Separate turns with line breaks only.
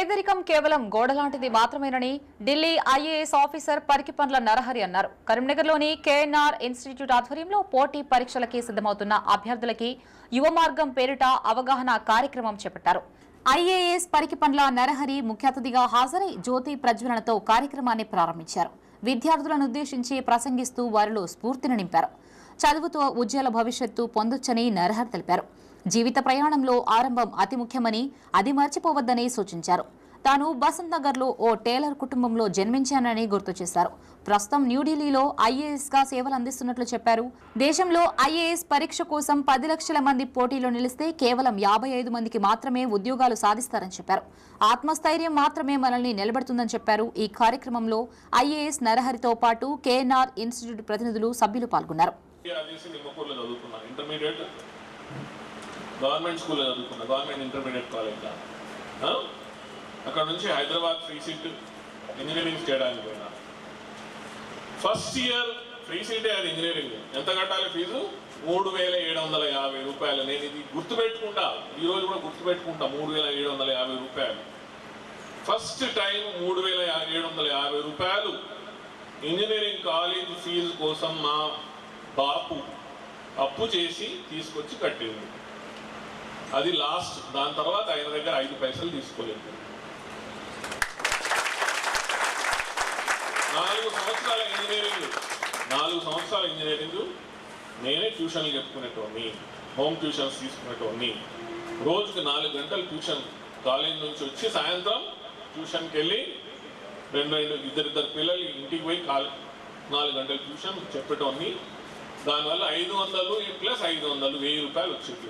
పేదరికం కేవలం గోడలాంటిది మాత్రమేనని ఢిల్లీ ఐఏఎస్ ఆఫీసర్ పరికిపండ్ల నరహరి అన్నారు. కరీంనగర్లోని కేఎన్ఆర్ ఇన్స్టిట్యూట్ ఆధ్వర్యంలో పోటీ పరీక్షలకి సిద్ధమవుతున్న అభ్యర్థులకి యువ మార్గం పేరిట అవగాహన కార్యక్రమం చేపట్టారు. ఐఏఎస్ పరికిపండ్ల నరహరి ముఖ్య అతిథిగా హాజరై జ్యోతి ప్రజ్వలనతో కార్యక్రమాన్ని ప్రారంభించారు. విద్యార్థులను ఉద్దేశించి ప్రసంగిస్తూ వారిలో స్ఫూర్తిని నింపారు. చదువుతో ఉజ్వల భవిష్యత్తు పొందొచ్చని నరహరి తెలిపారు. జీవిత ప్రయాణంలో ఆరంభం అతి ముఖ్యమని, అది మర్చిపోవద్దని సూచించారు. తాను బసంత్ నగర్లో ఓ టేలర్ కుటుంబంలో జన్మించానని గుర్తు చేశారు. ప్రస్తుతం న్యూఢిల్లీలో ఐఏఎస్ గా సేవలు అందిస్తున్నట్లు చెప్పారు. దేశంలో ఐఏఎస్ పరీక్ష కోసం 10 లక్షల మంది పోటీలో నిలిస్తే కేవలం 55 మందికి మాత్రమే ఉద్యోగాలు సాధిస్తారని చెప్పారు. ఆత్మస్థైర్యం మాత్రమే మనల్ని నిలబెడుతుందని చెప్పారు. ఈ కార్యక్రమంలో ఐఏఎస్ నరహరితో పాటు కేఎన్ఆర్ ఇన్స్టిట్యూట్ ప్రతినిధులు, సభ్యులు పాల్గొన్నారు.
గవర్నమెంట్ స్కూల్లో చదువుకున్నా, గవర్నమెంట్ ఇంటర్మీడియట్ కాలేజ్లో. అక్కడ నుంచి హైదరాబాద్ ఫ్రీ సీట్ ఇంజనీరింగ్ చేయడానికి పోయినా. ఫస్ట్ ఇయర్ ఫ్రీ సీటే అది ఇంజనీరింగ్. ఎంత కట్టాలి ఫీజు? 3750 రూపాయలు. నేను ఇది గుర్తుపెట్టుకుంటా, ఈరోజు కూడా గుర్తుపెట్టుకుంటా. 3750 రూపాయలు. ఫస్ట్ టైం 3750 రూపాయలు ఇంజనీరింగ్ కాలేజ్ ఫీజు కోసం మా బాపు అప్పు చేసి తీసుకొచ్చి కట్టింది. అది లాస్ట్. దాని తర్వాత ఆయన దగ్గర 5 పైసలు తీసుకోలేదు. 4 సంవత్సరాల ఇంజనీరింగ్ నేనే ట్యూషన్లు చెప్పుకునేటోని, హోమ్ ట్యూషన్స్ తీసుకునేటోని. రోజుకి 4 గంటలు ట్యూషన్, కాలేజ్ నుంచి వచ్చి సాయంత్రం ట్యూషన్కి వెళ్ళి ఇద్దరిద్దరు పిల్లలు ఇంటికి పోయి 4 గంటలు ట్యూషన్ చెప్పేటోని. దానివల్ల 500 + 500 1000 రూపాయలు వచ్చేది.